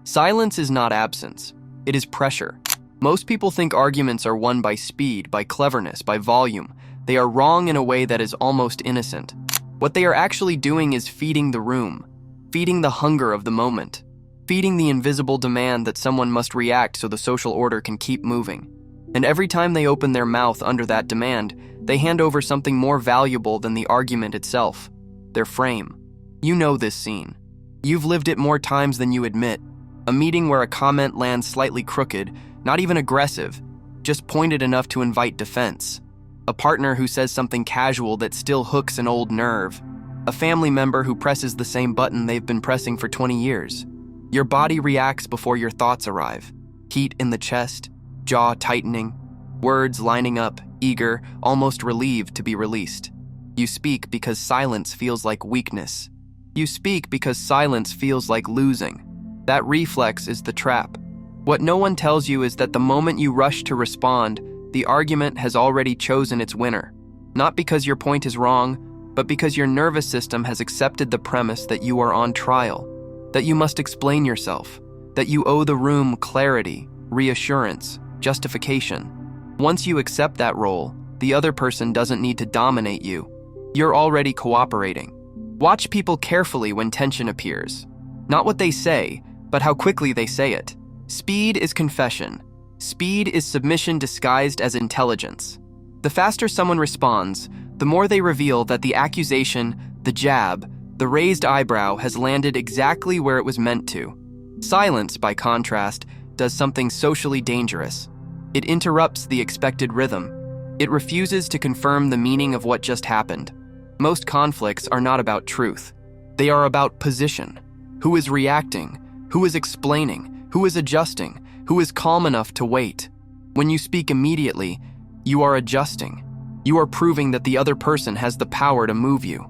Silence is not absence. It is pressure. Most people think arguments are won by speed, by cleverness, by volume. They are wrong in a way that is almost innocent. What they are actually doing is feeding the room, feeding the hunger of the moment, feeding the invisible demand that someone must react so the social order can keep moving. And every time they open their mouth under that demand, they hand over something more valuable than the argument itself, their frame. You know this scene. You've lived it more times than you admit. A meeting where a comment lands slightly crooked, not even aggressive, just pointed enough to invite defense. A partner who says something casual that still hooks an old nerve. A family member who presses the same button they've been pressing for 20 years. Your body reacts before your thoughts arrive. Heat in the chest, jaw tightening, words lining up, eager, almost relieved to be released. You speak because silence feels like weakness. You speak because silence feels like losing. That reflex is the trap. What no one tells you is that the moment you rush to respond, the argument has already chosen its winner. Not because your point is wrong, but because your nervous system has accepted the premise that you are on trial, that you must explain yourself, that you owe the room clarity, reassurance, justification. Once you accept that role, the other person doesn't need to dominate you. You're already cooperating. Watch people carefully when tension appears. Not what they say, but how quickly they say it. Speed is confession. Speed is submission disguised as intelligence. The faster someone responds, the more they reveal that the accusation, the jab, the raised eyebrow has landed exactly where it was meant to. Silence, by contrast, does something socially dangerous. It interrupts the expected rhythm. It refuses to confirm the meaning of what just happened. Most conflicts are not about truth. They are about position. Who is reacting? Who is explaining? Who is adjusting? Who is calm enough to wait? When you speak immediately, you are adjusting. You are proving that the other person has the power to move you.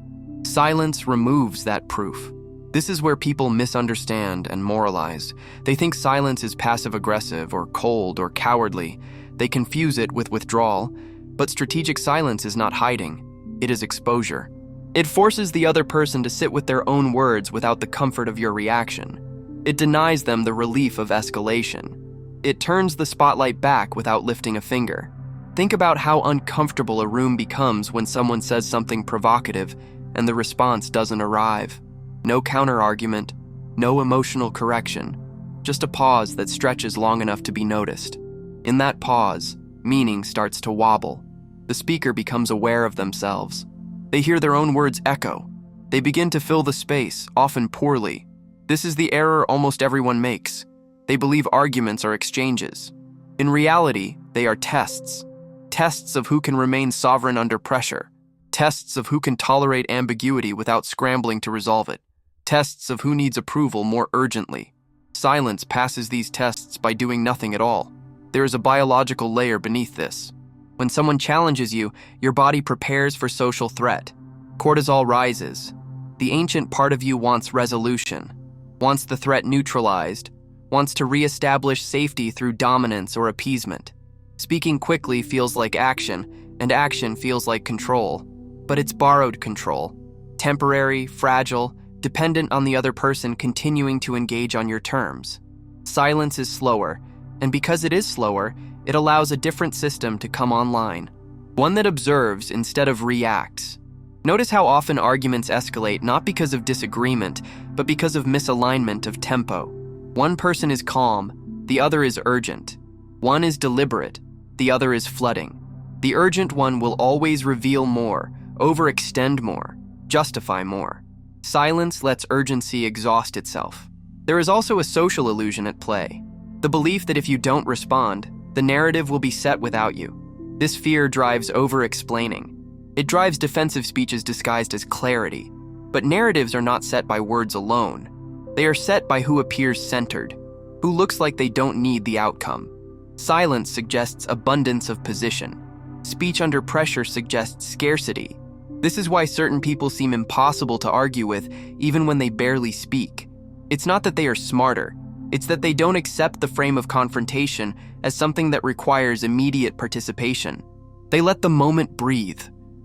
Silence removes that proof. This is where people misunderstand and moralize. They think silence is passive-aggressive or cold or cowardly. They confuse it with withdrawal. But strategic silence is not hiding. It is exposure. It forces the other person to sit with their own words without the comfort of your reaction. It denies them the relief of escalation. It turns the spotlight back without lifting a finger. Think about how uncomfortable a room becomes when someone says something provocative and the response doesn't arrive. No counter-argument, no emotional correction, just a pause that stretches long enough to be noticed. In that pause, meaning starts to wobble. The speaker becomes aware of themselves. They hear their own words echo. They begin to fill the space, often poorly. This is the error almost everyone makes. They believe arguments are exchanges. In reality, they are tests. Tests of who can remain sovereign under pressure. Tests of who can tolerate ambiguity without scrambling to resolve it. Tests of who needs approval more urgently. Silence passes these tests by doing nothing at all. There is a biological layer beneath this. When someone challenges you, your body prepares for social threat. Cortisol rises. The ancient part of you wants resolution, wants the threat neutralized, wants to reestablish safety through dominance or appeasement. Speaking quickly feels like action, and action feels like control. But it's borrowed control. Temporary, fragile, dependent on the other person continuing to engage on your terms. Silence is slower, and because it is slower, it allows a different system to come online. One that observes instead of reacts. Notice how often arguments escalate not because of disagreement, but because of misalignment of tempo. One person is calm, the other is urgent. One is deliberate, the other is flooding. The urgent one will always reveal more, overextend more, justify more. Silence lets urgency exhaust itself. There is also a social illusion at play. The belief that if you don't respond, the narrative will be set without you. This fear drives over-explaining. It drives defensive speeches disguised as clarity. But narratives are not set by words alone. They are set by who appears centered, who looks like they don't need the outcome. Silence suggests abundance of position. Speech under pressure suggests scarcity. This is why certain people seem impossible to argue with, even when they barely speak. It's not that they are smarter. It's that they don't accept the frame of confrontation as something that requires immediate participation. They let the moment breathe.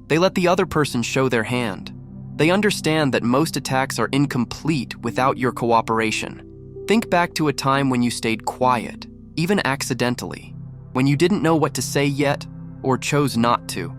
They let the other person show their hand. They understand that most attacks are incomplete without your cooperation. Think back to a time when you stayed quiet, even accidentally, when you didn't know what to say yet or chose not to.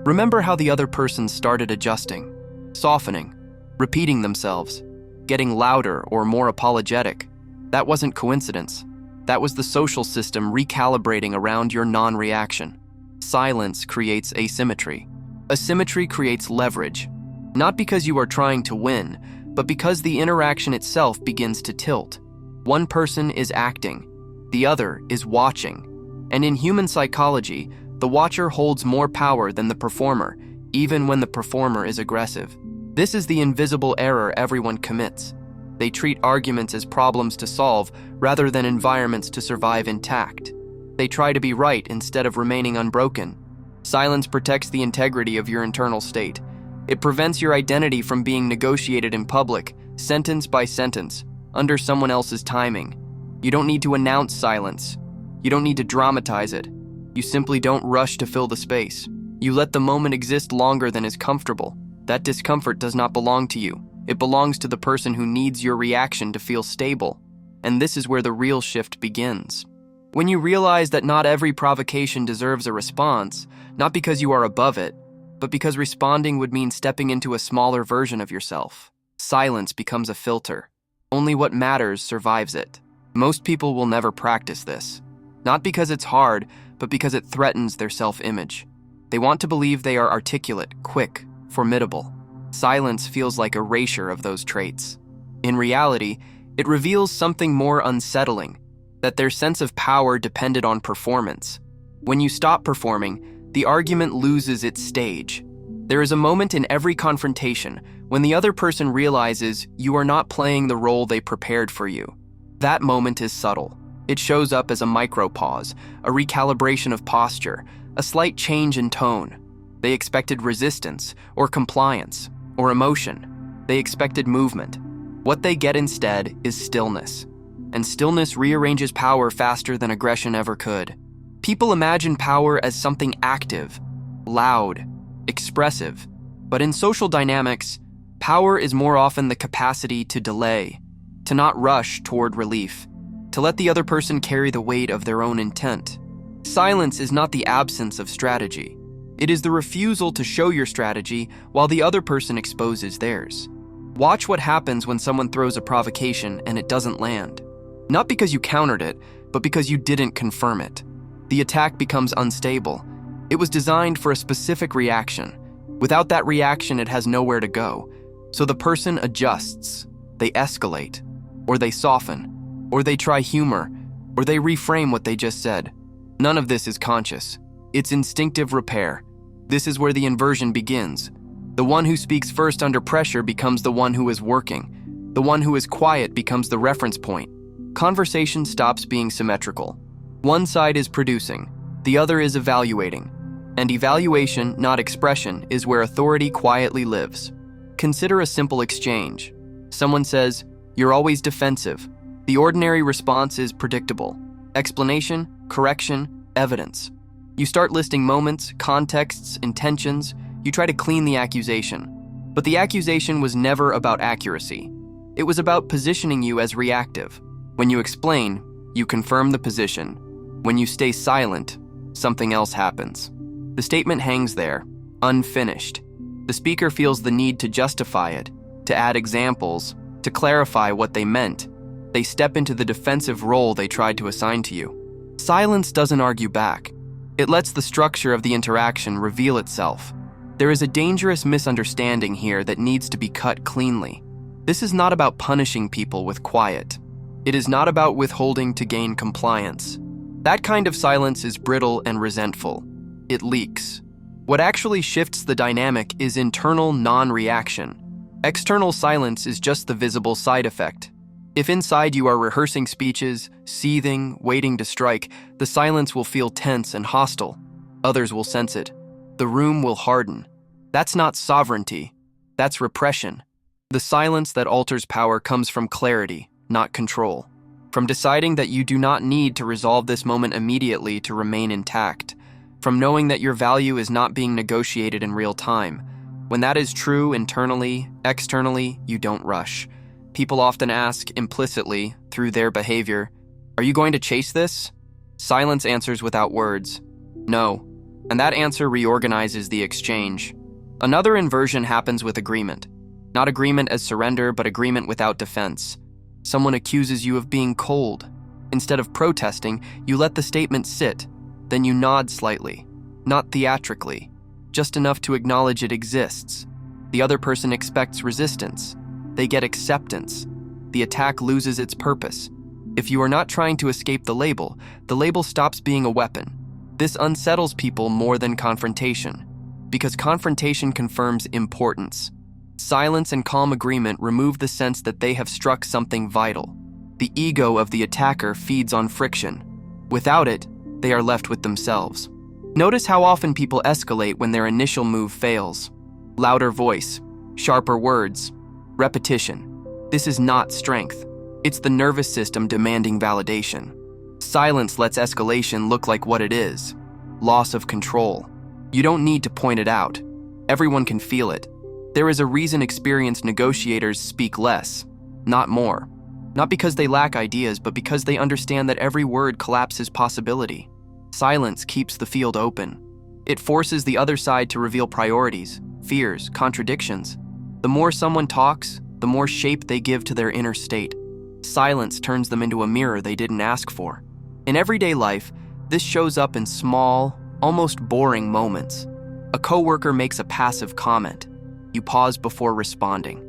Remember how the other person started adjusting, softening, repeating themselves, getting louder or more apologetic. That wasn't coincidence. That was the social system recalibrating around your non-reaction. Silence creates asymmetry. Asymmetry creates leverage, not because you are trying to win, but because the interaction itself begins to tilt. One person is acting, the other is watching. And in human psychology, the watcher holds more power than the performer, even when the performer is aggressive. This is the invisible error everyone commits. They treat arguments as problems to solve rather than environments to survive intact. They try to be right instead of remaining unbroken. Silence protects the integrity of your internal state. It prevents your identity from being negotiated in public, sentence by sentence, under someone else's timing. You don't need to announce silence. You don't need to dramatize it. You simply don't rush to fill the space. You let the moment exist longer than is comfortable. That discomfort does not belong to you. It belongs to the person who needs your reaction to feel stable. And this is where the real shift begins. When you realize that not every provocation deserves a response, not because you are above it, but because responding would mean stepping into a smaller version of yourself. Silence becomes a filter. Only what matters survives it. Most people will never practice this. Not because it's hard, but because it threatens their self-image. They want to believe they are articulate, quick, formidable. Silence feels like erasure of those traits. In reality, it reveals something more unsettling, that their sense of power depended on performance. When you stop performing, the argument loses its stage. There is a moment in every confrontation when the other person realizes you are not playing the role they prepared for you. That moment is subtle. It shows up as a micro-pause, a recalibration of posture, a slight change in tone. They expected resistance, or compliance, or emotion. They expected movement. What they get instead is stillness. And stillness rearranges power faster than aggression ever could. People imagine power as something active, loud, expressive. But in social dynamics, power is more often the capacity to delay, to not rush toward relief, to let the other person carry the weight of their own intent. Silence is not the absence of strategy. It is the refusal to show your strategy while the other person exposes theirs. Watch what happens when someone throws a provocation and it doesn't land. Not because you countered it, but because you didn't confirm it. The attack becomes unstable. It was designed for a specific reaction. Without that reaction, it has nowhere to go. So the person adjusts, they escalate, or they soften, or they try humor, or they reframe what they just said. None of this is conscious. It's instinctive repair. This is where the inversion begins. The one who speaks first under pressure becomes the one who is working. The one who is quiet becomes the reference point. Conversation stops being symmetrical. One side is producing, the other is evaluating. And evaluation, not expression, is where authority quietly lives. Consider a simple exchange. Someone says, "You're always defensive." The ordinary response is predictable. Explanation, correction, evidence. You start listing moments, contexts, intentions. You try to clean the accusation. But the accusation was never about accuracy. It was about positioning you as reactive. When you explain, you confirm the position. When you stay silent, something else happens. The statement hangs there, unfinished. The speaker feels the need to justify it, to add examples, to clarify what they meant. They step into the defensive role they tried to assign to you. Silence doesn't argue back. It lets the structure of the interaction reveal itself. There is a dangerous misunderstanding here that needs to be cut cleanly. This is not about punishing people with quiet. It is not about withholding to gain compliance. That kind of silence is brittle and resentful. It leaks. What actually shifts the dynamic is internal non-reaction. External silence is just the visible side effect. If inside you are rehearsing speeches, seething, waiting to strike, the silence will feel tense and hostile. Others will sense it. The room will harden. That's not sovereignty. That's repression. The silence that alters power comes from clarity, not control. From deciding that you do not need to resolve this moment immediately to remain intact. From knowing that your value is not being negotiated in real time. When that is true internally, externally, you don't rush. People often ask implicitly, through their behavior, "Are you going to chase this?" Silence answers without words, "No," and that answer reorganizes the exchange. Another inversion happens with agreement. Not agreement as surrender, but agreement without defense. Someone accuses you of being cold. Instead of protesting, you let the statement sit. Then you nod slightly, not theatrically, just enough to acknowledge it exists. The other person expects resistance. They get acceptance. The attack loses its purpose. If you are not trying to escape the label stops being a weapon. This unsettles people more than confrontation, because confrontation confirms importance. Silence and calm agreement remove the sense that they have struck something vital. The ego of the attacker feeds on friction. Without it, they are left with themselves. Notice how often people escalate when their initial move fails. Louder voice, sharper words, repetition. This is not strength. It's the nervous system demanding validation. Silence lets escalation look like what it is: loss of control. You don't need to point it out. Everyone can feel it. There is a reason experienced negotiators speak less, not more. Not because they lack ideas, but because they understand that every word collapses possibility. Silence keeps the field open. It forces the other side to reveal priorities, fears, contradictions. The more someone talks, the more shape they give to their inner state. Silence turns them into a mirror they didn't ask for. In everyday life, this shows up in small, almost boring moments. A coworker makes a passive comment. You pause before responding.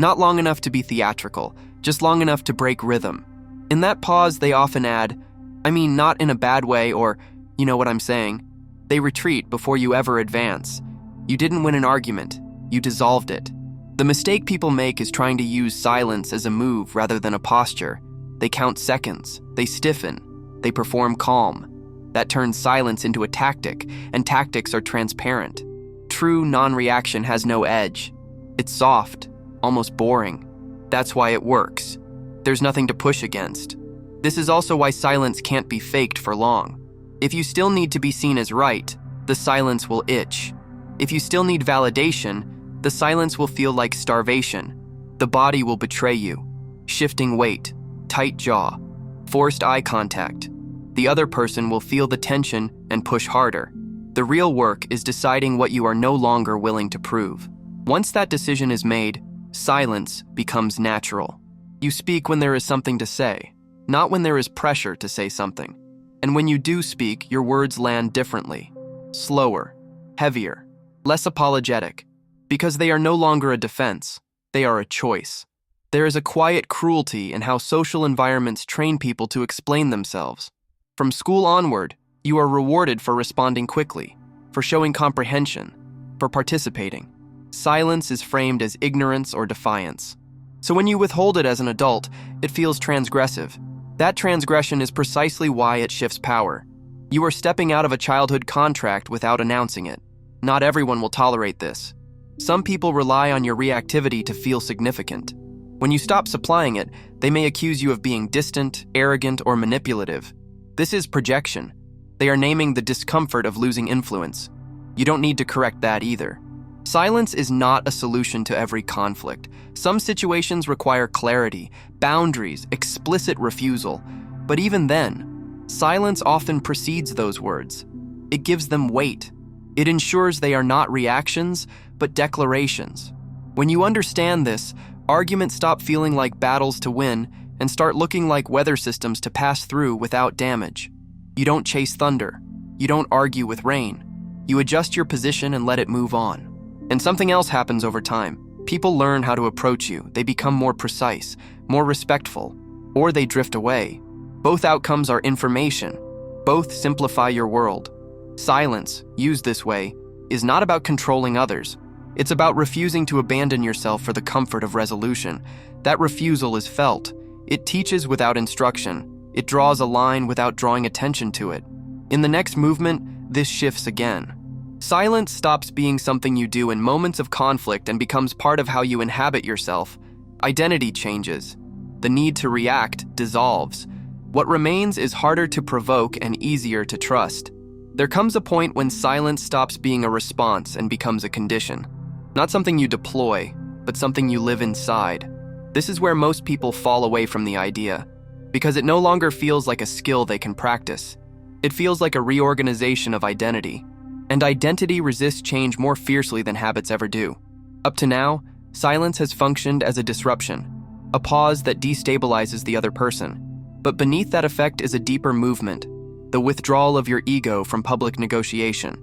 Not long enough to be theatrical, just long enough to break rhythm. In that pause, they often add, "I mean, not in a bad way," or, "You know what I'm saying." They retreat before you ever advance. You didn't win an argument, you dissolved it. The mistake people make is trying to use silence as a move rather than a posture. They count seconds, they stiffen, they perform calm. That turns silence into a tactic, and tactics are transparent. True non-reaction has no edge. It's soft, almost boring. That's why it works. There's nothing to push against. This is also why silence can't be faked for long. If you still need to be seen as right, the silence will itch. If you still need validation, the silence will feel like starvation. The body will betray you. Shifting weight, tight jaw, forced eye contact. The other person will feel the tension and push harder. The real work is deciding what you are no longer willing to prove. Once that decision is made, silence becomes natural. You speak when there is something to say, not when there is pressure to say something. And when you do speak, your words land differently, slower, heavier, less apologetic, because they are no longer a defense, they are a choice. There is a quiet cruelty in how social environments train people to explain themselves. From school onward, you are rewarded for responding quickly, for showing comprehension, for participating. Silence is framed as ignorance or defiance. So when you withhold it as an adult, it feels transgressive. That transgression is precisely why it shifts power. You are stepping out of a childhood contract without announcing it. Not everyone will tolerate this. Some people rely on your reactivity to feel significant. When you stop supplying it, they may accuse you of being distant, arrogant, or manipulative. This is projection. They are naming the discomfort of losing influence. You don't need to correct that either. Silence is not a solution to every conflict. Some situations require clarity, boundaries, explicit refusal. But even then, silence often precedes those words. It gives them weight. It ensures they are not reactions, but declarations. When you understand this, arguments stop feeling like battles to win and start looking like weather systems to pass through without damage. You don't chase thunder. You don't argue with rain. You adjust your position and let it move on. And something else happens over time. People learn how to approach you. They become more precise, more respectful, or they drift away. Both outcomes are information. Both simplify your world. Silence, used this way, is not about controlling others. It's about refusing to abandon yourself for the comfort of resolution. That refusal is felt. It teaches without instruction. It draws a line without drawing attention to it. In the next movement, this shifts again. Silence stops being something you do in moments of conflict and becomes part of how you inhabit yourself. Identity changes. The need to react dissolves. What remains is harder to provoke and easier to trust. There comes a point when silence stops being a response and becomes a condition. Not something you deploy, but something you live inside. This is where most people fall away from the idea, because it no longer feels like a skill they can practice. It feels like a reorganization of identity, and identity resists change more fiercely than habits ever do. Up to now, silence has functioned as a disruption, a pause that destabilizes the other person. But beneath that effect is a deeper movement, the withdrawal of your ego from public negotiation.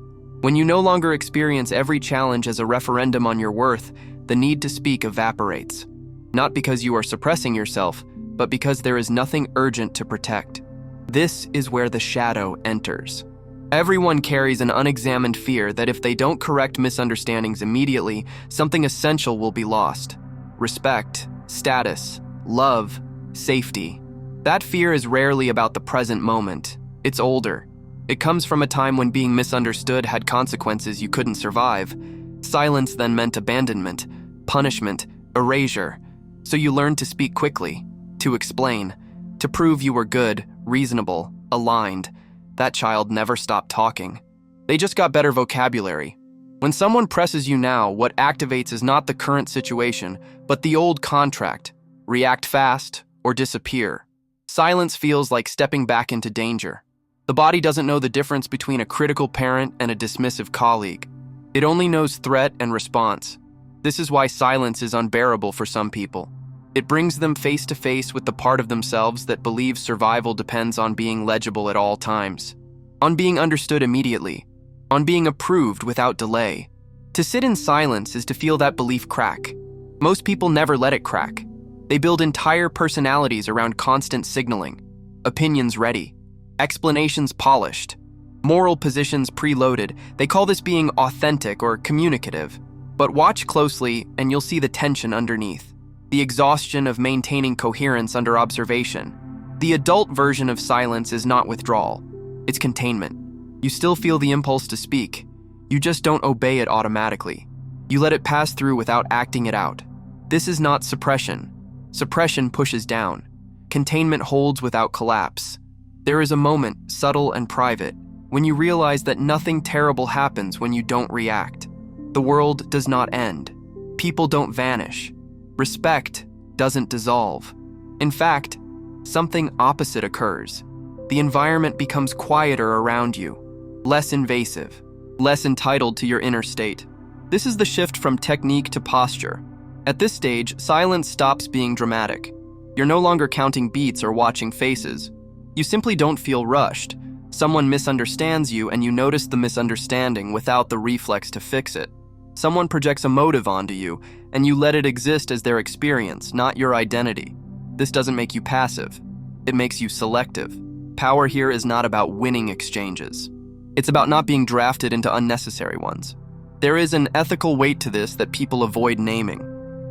When you no longer experience every challenge as a referendum on your worth, the need to speak evaporates. Not because you are suppressing yourself, but because there is nothing urgent to protect. This is where the shadow enters. Everyone carries an unexamined fear that if they don't correct misunderstandings immediately, something essential will be lost. Respect, status, love, safety. That fear is rarely about the present moment. It's older. It comes from a time when being misunderstood had consequences you couldn't survive. Silence then meant abandonment, punishment, erasure. So you learned to speak quickly, to explain, to prove you were good, reasonable, aligned. That child never stopped talking. They just got better vocabulary. When someone presses you now, what activates is not the current situation, but the old contract. React fast or disappear. Silence feels like stepping back into danger. The body doesn't know the difference between a critical parent and a dismissive colleague. It only knows threat and response. This is why silence is unbearable for some people. It brings them face to face with the part of themselves that believes survival depends on being legible at all times, on being understood immediately, on being approved without delay. To sit in silence is to feel that belief crack. Most people never let it crack. They build entire personalities around constant signaling, opinions ready, explanations polished, moral positions preloaded. They call this being authentic or communicative. But watch closely and you'll see the tension underneath, the exhaustion of maintaining coherence under observation. The adult version of silence is not withdrawal, it's containment. You still feel the impulse to speak. You just don't obey it automatically. You let it pass through without acting it out. This is not suppression. Suppression pushes down. Containment holds without collapse. There is a moment, subtle and private, when you realize that nothing terrible happens when you don't react. The world does not end. People don't vanish. Respect doesn't dissolve. In fact, something opposite occurs. The environment becomes quieter around you, less invasive, less entitled to your inner state. This is the shift from technique to posture. At this stage, silence stops being dramatic. You're no longer counting beats or watching faces. You simply don't feel rushed. Someone misunderstands you and you notice the misunderstanding without the reflex to fix it. Someone projects a motive onto you and you let it exist as their experience, not your identity. This doesn't make you passive. It makes you selective. Power here is not about winning exchanges. It's about not being drafted into unnecessary ones. There is an ethical weight to this that people avoid naming.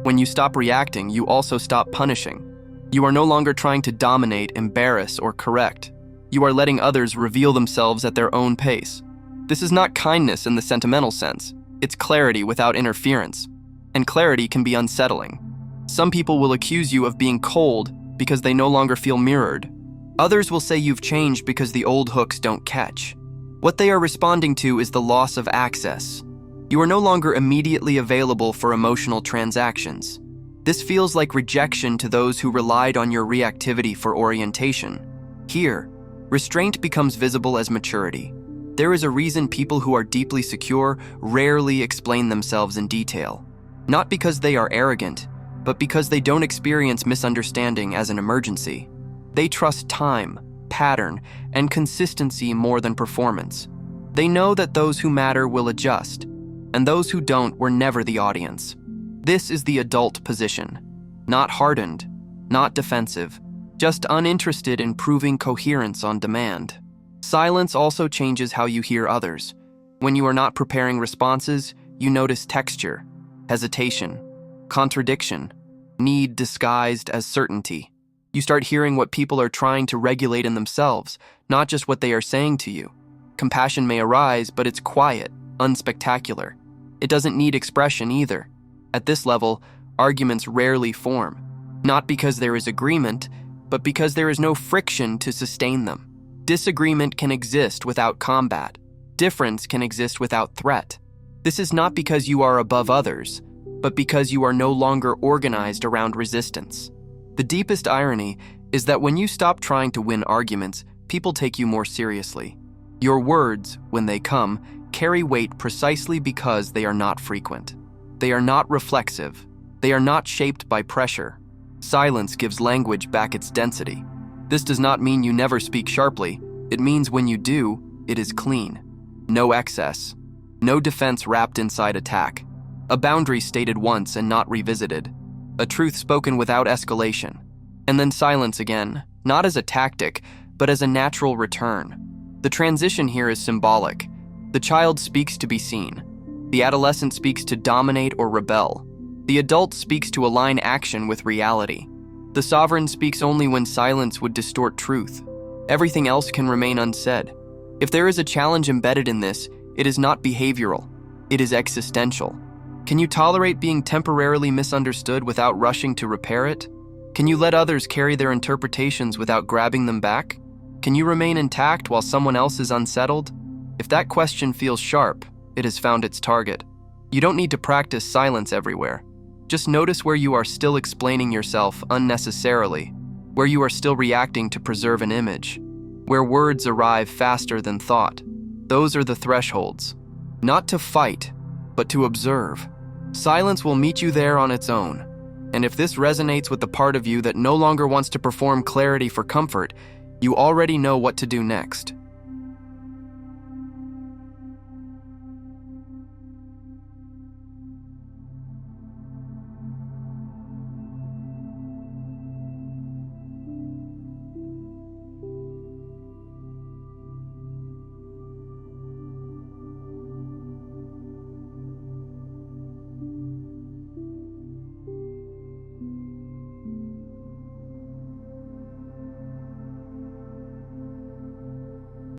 When you stop reacting, you also stop punishing. You are no longer trying to dominate, embarrass, or correct. You are letting others reveal themselves at their own pace. This is not kindness in the sentimental sense. It's clarity without interference. And clarity can be unsettling. Some people will accuse you of being cold because they no longer feel mirrored. Others will say you've changed because the old hooks don't catch. What they are responding to is the loss of access. You are no longer immediately available for emotional transactions. This feels like rejection to those who relied on your reactivity for orientation. Here, restraint becomes visible as maturity. There is a reason people who are deeply secure rarely explain themselves in detail. Not because they are arrogant, but because they don't experience misunderstanding as an emergency. They trust time, pattern, and consistency more than performance. They know that those who matter will adjust, and those who don't were never the audience. This is the adult position. Not hardened, not defensive, just uninterested in proving coherence on demand. Silence also changes how you hear others. When you are not preparing responses, you notice texture, hesitation, contradiction, need disguised as certainty. You start hearing what people are trying to regulate in themselves, not just what they are saying to you. Compassion may arise, but it's quiet, unspectacular. It doesn't need expression either. At this level, arguments rarely form, not because there is agreement, but because there is no friction to sustain them. Disagreement can exist without combat. Difference can exist without threat. This is not because you are above others, but because you are no longer organized around resistance. The deepest irony is that when you stop trying to win arguments, people take you more seriously. Your words, when they come, carry weight precisely because they are not frequent. They are not reflexive. They are not shaped by pressure. Silence gives language back its density. This does not mean you never speak sharply. It means when you do, it is clean. No excess. No defense wrapped inside attack. A boundary stated once and not revisited. A truth spoken without escalation. And then silence again, not as a tactic, but as a natural return. The transition here is symbolic. The child speaks to be seen. The adolescent speaks to dominate or rebel. The adult speaks to align action with reality. The sovereign speaks only when silence would distort truth. Everything else can remain unsaid. If there is a challenge embedded in this, it is not behavioral. It is existential. Can you tolerate being temporarily misunderstood without rushing to repair it? Can you let others carry their interpretations without grabbing them back? Can you remain intact while someone else is unsettled? If that question feels sharp, it has found its target. You don't need to practice silence everywhere. Just notice where you are still explaining yourself unnecessarily, where you are still reacting to preserve an image, where words arrive faster than thought. Those are the thresholds. Not to fight, but to observe. Silence will meet you there on its own. And if this resonates with the part of you that no longer wants to perform clarity for comfort, you already know what to do next.